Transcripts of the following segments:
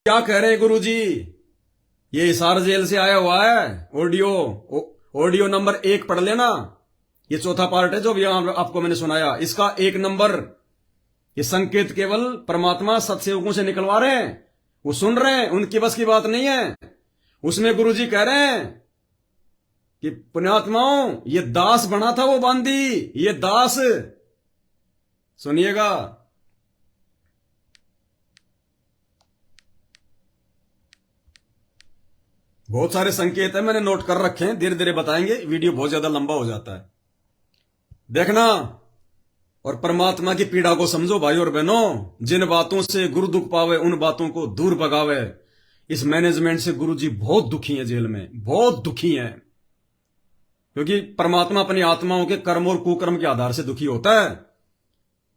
क्या कह रहे हैं गुरु जी? ये हिसार जेल से आया हुआ है ऑडियो नंबर 1 पढ़ लेना। ये चौथा पार्ट है जो भी आपको मैंने सुनाया, इसका 1 नंबर। ये संकेत केवल परमात्मा सत्सेवकों से निकलवा रहे हैं, वो सुन रहे हैं, उनकी बस की बात नहीं है। उसमें गुरु जी कह रहे हैं कि पुण्यात्माओं, ये दास बना था वो बांदी, ये दास। सुनिएगा। बहुत सारे संकेत है, मैंने नोट कर रखे हैं, धीरे धीरे बताएंगे, वीडियो बहुत ज्यादा लंबा हो जाता है, देखना। और परमात्मा की पीड़ा को समझो भाई और बहनों। जिन बातों से गुरु दुख पावे उन बातों को दूर भगावे। इस मैनेजमेंट से गुरु जी बहुत दुखी हैं, जेल में बहुत दुखी हैं, क्योंकि परमात्मा अपनी आत्माओं के कर्म और कुकर्म के आधार से दुखी होता है।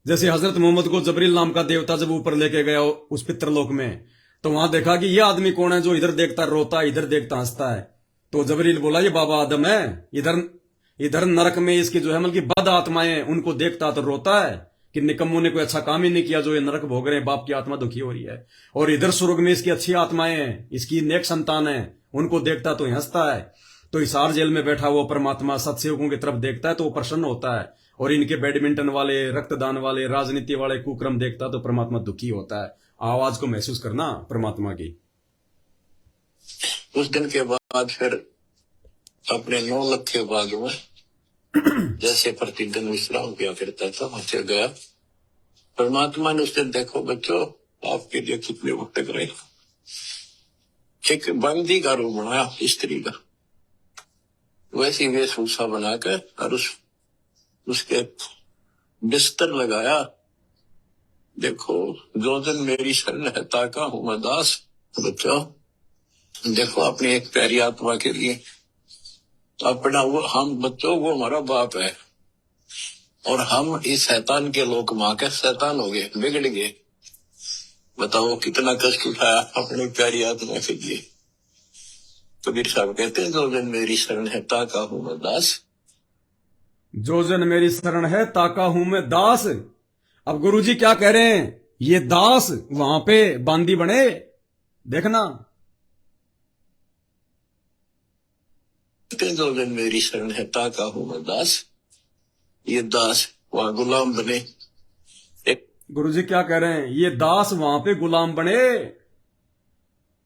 जैसे हजरत मोहम्मद को जबरील नाम का देवता जब ऊपर लेके गया उस पितृलोक में, तो वहां देखा कि यह आदमी कौन है जो इधर देखता रोता है, इधर देखता हंसता है। तो जबरील बोला ये बाबा आदम है, इधर नरक में इसकी जो है मतलब की बद आत्माएं, उनको देखता तो रोता है कि निकम्मों ने कोई अच्छा काम ही नहीं किया जो ये नरक भोग रहे हैं, बाप की आत्मा दुखी हो रही है। और इधर स्वर्ग में इसकी अच्छी आत्माएं हैं, इसकी नेक संतान है, उनको देखता तो हंसता है। तो हिसार जेल में बैठा वो परमात्मा सत्सेवकों की तरफ देखता है तो वो प्रसन्न होता है, और इनके बैडमिंटन वाले, रक्तदान वाले, राजनीति वाले कुक्रम देखता तो परमात्मा दुखी होता है। आवाज को महसूस करना परमात्मा की। उस दिन के बाद फिर अपने 9 लाख के बाग में जैसे प्रतिदिन विश्राम किया करता था, वहां से गया। परमात्मा ने उससे, देखो बच्चों, आपके लिए कितने वक्त तक रहे। एक बंदी का रूप बनाया स्त्री का, वैसी वेशभूषा बनाकर, और उसके बिस्तर लगाया। देखो, जो जन मेरी शरण है ताका हूं मैं दास। बच्चों देखो, अपनी एक प्यारी आत्मा के लिए अपना वो, हम बच्चों वो हमारा बाप है, और हम इस शैतान के लोक मां के शैतान हो गए, बिगड़ गए। बताओ कितना कष्ट उठाया अपनी प्यारी आत्मा के लिए। कबीर साहब कहते हैं, जो जन मेरी शरण है ताका हूं मैं दास। जो जन मेरी शरण है ताका हूं मैं दास। अब गुरुजी क्या कह रहे हैं? ये दास वहां पे बांदी बने, देखना। जो जन मेरी शरण है ताका हूं मैं दास, ये दास वहां गुलाम बने। गुरुजी क्या कह रहे हैं? ये दास वहां पे गुलाम बने।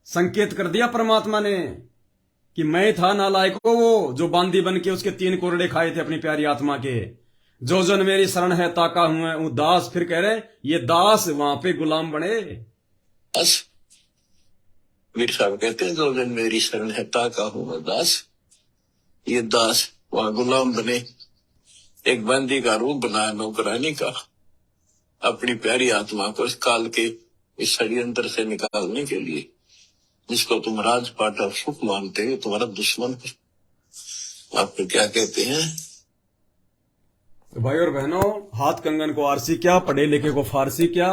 संकेत कर दिया परमात्मा ने कि मैं था नालायक को वो जो बांदी बन के उसके 3 कोरड़े खाए थे अपनी प्यारी आत्मा के। जो जन मेरी शरण है ताका हुआ हूं दास। फिर कह रहे ये दास वहां पे गुलाम बने। बस वीर साहब कहते हैं, जो जन मेरी शरण है ताका हूं मैं दास, ये दास वहां गुलाम बने। एक बंदी का रूप बनाया नौकरानी का, अपनी प्यारी आत्मा को इस काल के इस षड्यंत्र से निकालने के लिए। जिसको तुम राजपाट और सुख मानते हो, तुम्हारा दुश्मन आपको क्या कहते हैं? तो भाई और बहनों, हाथ कंगन को आरसी क्या, पढ़े लिखे को फारसी क्या।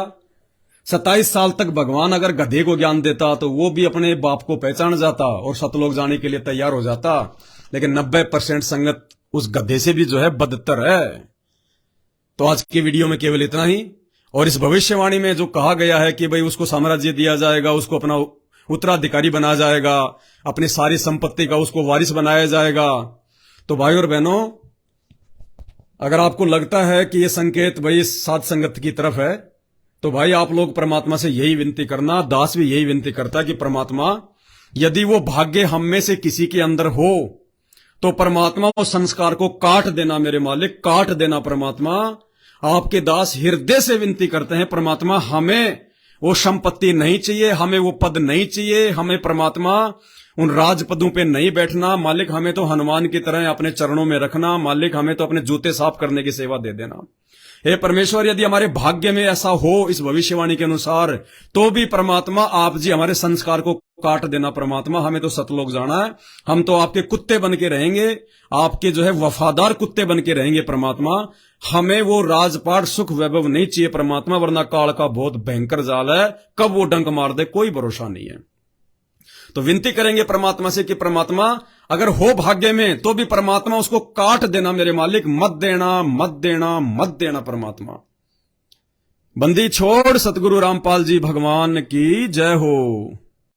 27 साल तक भगवान अगर गधे को ज्ञान देता तो वो भी अपने बाप को पहचान जाता और सतलोक जाने के लिए तैयार हो जाता। लेकिन 90% संगत उस गधे से भी जो है बदतर है। तो आज की वीडियो में केवल इतना ही। और इस भविष्यवाणी में जो कहा गया है कि भाई उसको साम्राज्य दिया जाएगा, उसको अपना उत्तराधिकारी बनाया जाएगा, अपनी सारी संपत्ति का उसको वारिस बनाया जाएगा, तो भाई और बहनों, अगर आपको लगता है कि यह संकेत भाई साध संगत की तरफ है, तो भाई आप लोग परमात्मा से यही विनती करना। दास भी यही विनती करता है कि परमात्मा, यदि वो भाग्य हम में से किसी के अंदर हो तो परमात्मा उस संस्कार को काट देना मेरे मालिक, काट देना परमात्मा। आपके दास हृदय से विनती करते हैं परमात्मा, हमें वो संपत्ति नहीं चाहिए, हमें वो पद नहीं चाहिए, हमें परमात्मा उन राजपदों पे नहीं बैठना मालिक। हमें तो हनुमान की तरह अपने चरणों में रखना मालिक। हमें तो अपने जूते साफ करने की सेवा दे देना। हे परमेश्वर, यदि हमारे भाग्य में ऐसा हो इस भविष्यवाणी के अनुसार, तो भी परमात्मा आप जी हमारे संस्कार को काट देना परमात्मा। हमें तो सतलोक जाना है, हम तो आपके कुत्ते बन के रहेंगे, आपके जो है वफादार कुत्ते बन के रहेंगे परमात्मा। हमें वो राजपाट सुख वैभव नहीं चाहिए परमात्मा, वरना काल का बहुत भयंकर जाल है, कब वो डंक मार दे कोई भरोसा नहीं है। तो विनती करेंगे परमात्मा से कि परमात्मा अगर हो भाग्य में तो भी परमात्मा उसको काट देना मेरे मालिक, मत देना मत देना मत देना परमात्मा। बंदी छोड़ सतगुरु रामपाल जी भगवान की जय हो।